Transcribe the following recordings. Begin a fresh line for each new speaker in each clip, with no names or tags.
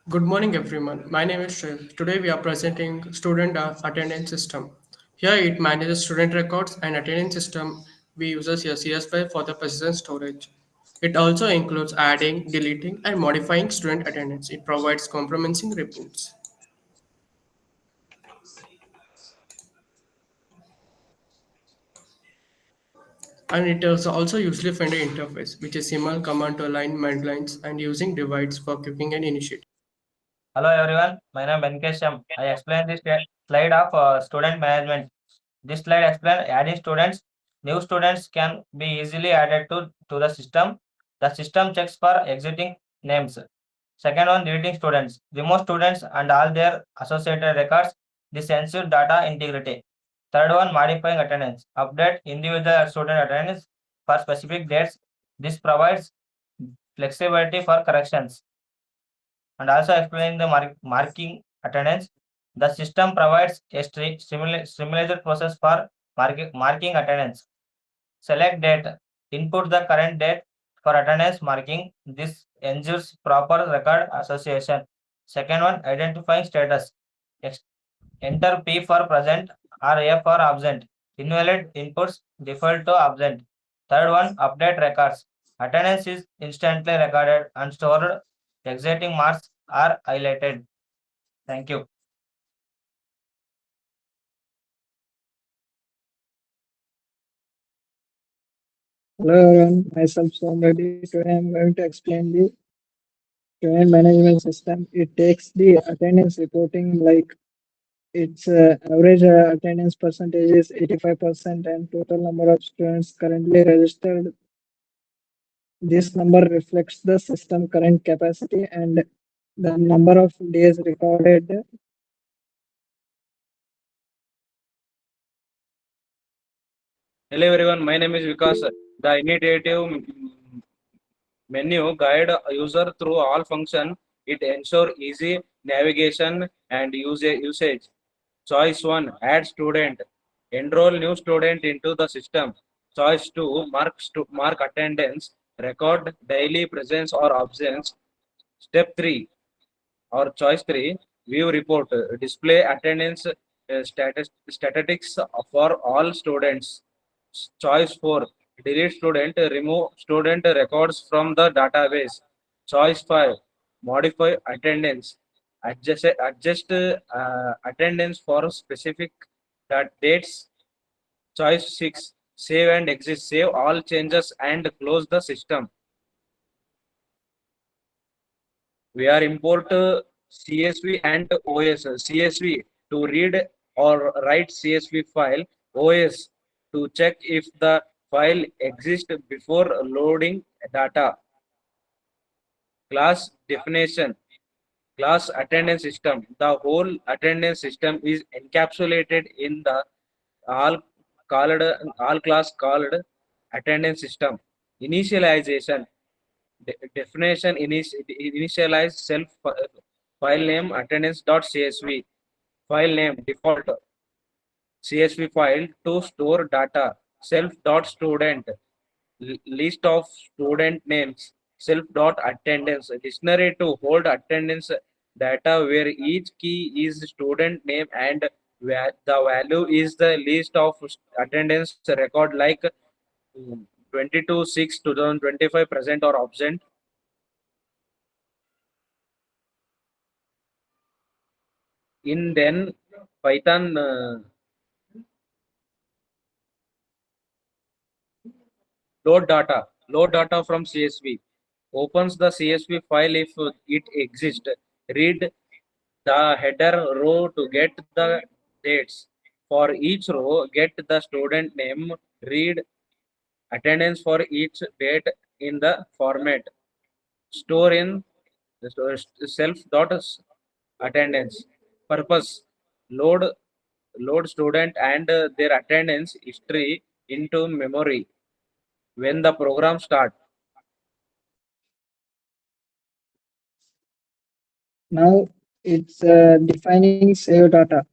Good morning, everyone. My name is Shrey. Today we are presenting student attendance system. Here it manages student records and attendance system. We uses here CS5 for the persistent storage. It also includes adding, deleting, and modifying student attendance. It provides compromising reports. And it is also user-friendly interface, which is similar command to line lines and using divides for cooking and initiative.
Hello everyone, my name is Venkesham. I explain this slide of student management. This slide explains adding students. New students can be easily added to the system. The system checks for exiting names. Second one, deleting students. Remove students and all their associated records. This ensures data integrity. Third one, modifying attendance. Update individual student attendance for specific dates. This provides flexibility for corrections. And also explaining the marking attendance. The system provides a simulated process for marking attendance. Select date. Input the current date for attendance marking. This ensures proper record association. Second one, identifying status. Enter P for present or A for absent. Invalid inputs default to absent. Third one, update records. Attendance is instantly recorded and stored. Exiting marks are highlighted. Thank you.
Hello everyone, myself Somreddy. Today I'm going to explain the student management system. It takes the attendance reporting like its average attendance percentage is 85% and total number of students currently registered. This number reflects the system current capacity and the number of days recorded.
Hello everyone, my name is Vikas. The initiative menu guide user through all function. It ensure easy navigation and usage. Choice 1, add student. Enroll new student into the system. Choice 2, mark attendance. Record daily presence or absence. Step 3 or choice 3, view report. Display attendance statistics for all students. Choice 4, delete student, remove student records from the database. Choice 5, modify attendance. Adjust attendance for specific dates. Choice 6, save and exit. Save all changes and close the system. We are import CSV and OS. CSV to read or write CSV file. OS to check if the file exists before loading data. Class definition. Class attendance system. The whole attendance system is encapsulated in the all called all class called attendance system. Initialization. Definition initialize self file name attendance.csv. File name default CSV file to store data. Self.student list of student names. Self.attendance dictionary to hold attendance data where each key is student name and the value is the list of attendance record like 22/6/2025 present or absent. In then Python load data from CSV, opens the CSV file if it exists, read the header row to get the dates. For each row, get the student name, read attendance for each date in the format, store in self dot attendance. Purpose, load student and their attendance history into memory when the program start.
Now it's defining save data.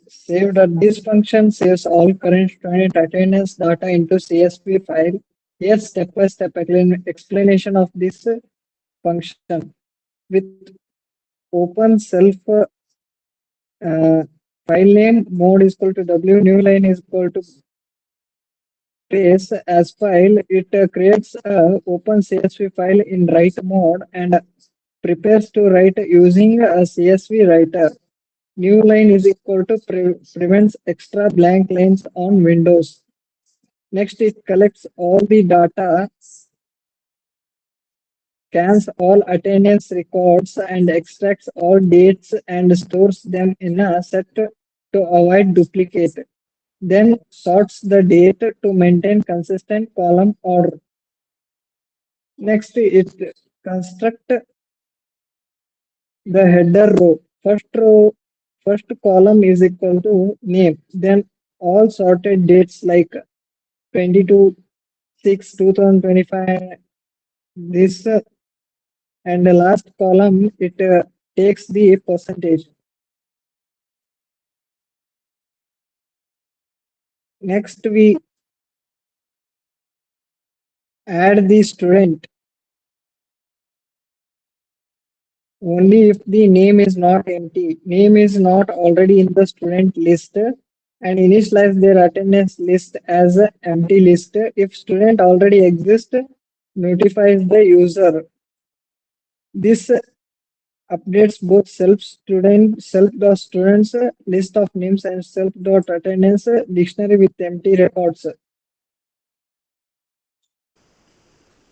Save that this function saves all current student attendance data into CSV file. Here, step-by-step explanation of this function with open self file name mode is equal to W, new line is equal to trace as file. It creates a open CSV file in write mode and prepares to write using a CSV writer. New line is equal to prevents extra blank lines on Windows. Next, it collects all the data, scans all attendance records, and extracts all dates and stores them in a set to avoid duplicate. Then sorts the date to maintain consistent column order. Next, it construct the header row. First column is equal to name. Then all sorted dates like 22/6/2025. This and the last column it takes the percentage. Next, we add the student only if the name is not empty. Name is not already in the student list and initialize their attendance list as an empty list. If student already exists, notifies the user. This updates both self.students list of names and self.attendance dictionary with empty records.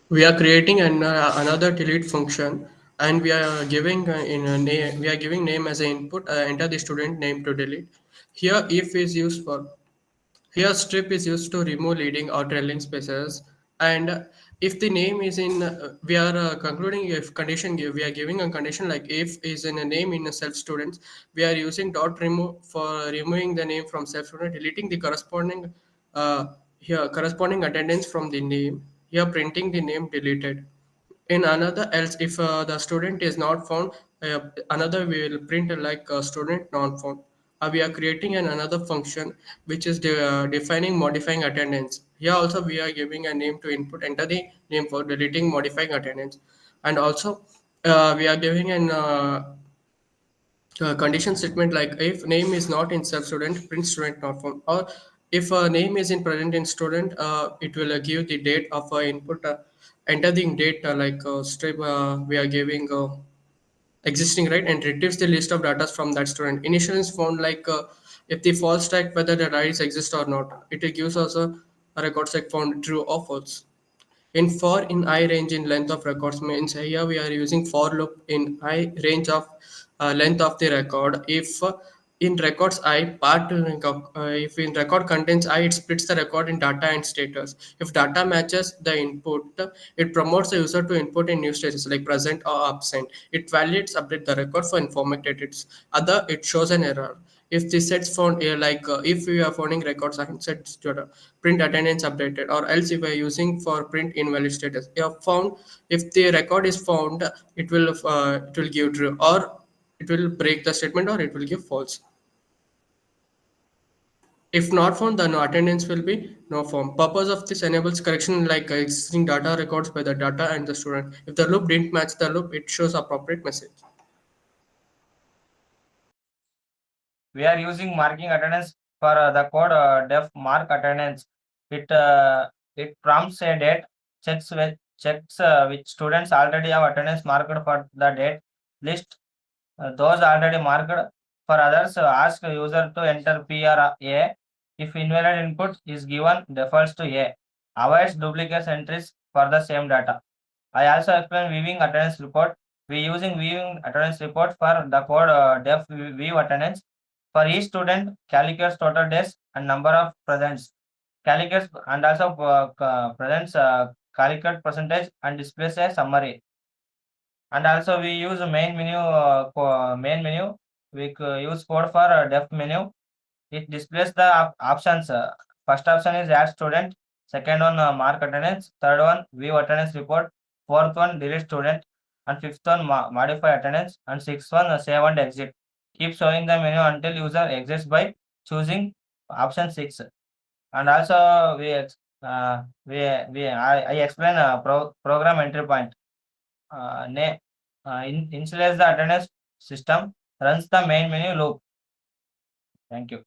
We are creating another delete function, and we are giving in a name. We are giving name as an input. Enter the student name to delete. Here, if is used for. Here, strip is used to remove leading or trailing spaces, and if the name is in, we are concluding if condition give. We are giving a condition like if is in a name in a self students. We are using dot remove for removing the name from self student, deleting the corresponding here corresponding attendance from the name. Here, printing the name deleted. In another else, if the student is not found, another we will print like student not found. We are creating another function which is defining modifying attendance. Here also we are giving a name to input, enter the name for deleting modifying attendance, and also we are giving an condition statement like if name is not in self student, print student not found, or if a name is in present in student, it will give the date of input, enter the date like strip we are giving existing, right, and retrieves the list of data from that student. Initial is found like if the false type whether the rights exist or not, it gives us a record set found true or false. In for in I range in length of records means here we are using for loop in I range of length of the record. If in records I part if in record contains I, it splits the record in data and status. If data matches the input, it promotes the user to input in new status like present or absent. It validates update the record for informative it's other, it shows an error. If the sets found here like if we are finding records and sets data, print attendance updated, or else if we are using for print invalid status. If found, if the record is found, it will give true, or it will break the statement, or it will give false. If not found, the no attendance will be no form. Purpose of this enables correction like existing data records by the data and the student. If the loop didn't match the loop, it shows appropriate message.
We are using marking attendance for the code def mark attendance. It prompts a date, checks which students already have attendance marked for the date list. Those already marked. For others, ask user to enter P or A. If invalid input is given, defaults to A. Avoids duplicate entries for the same data. I also explain viewing attendance report. We using viewing attendance report for the code def view attendance. For each student, calculates total days and number of presents. Calculates and also presents calculate percentage and displays a summary. And also we use main menu. Main menu. We use code for def menu. It displays the options. First option is add student. Second one mark attendance. Third one view attendance report. Fourth one delete student. And fifth one modify attendance. And sixth one save and exit. Keep showing the menu until user exits by choosing option 6. And also I explain program entry point. Initialize the attendance system runs the main menu loop. Thank you.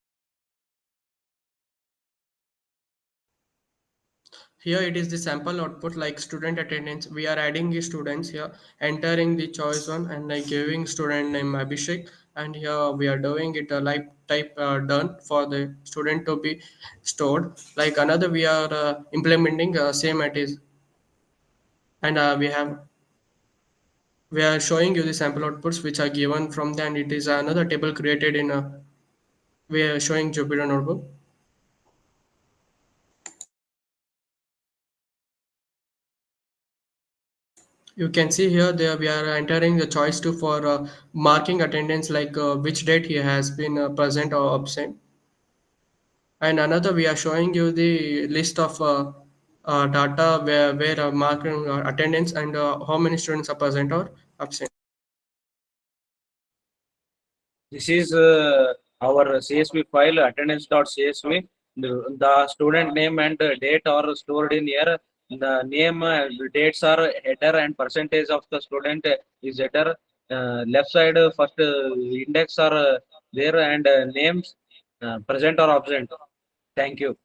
Here it is the sample output like student attendance. We are adding the students here, entering the choice one and like giving student name Abhishek. And here we are doing it like type done for the student to be stored. Like another we are implementing same it is. And we are showing you the sample outputs which are given from the and it is another table created in a we are showing Jupyter notebook. You can see here there we are entering the choice to for marking attendance like which date he has been present or absent. And another we are showing you the list of data where marking attendance and how many students are present or absent.
This is our CSV file attendance.csv. The student name and date are stored in here. The name, dates are header and percentage of the student is header. Left side first index are there and names present or absent. Thank you.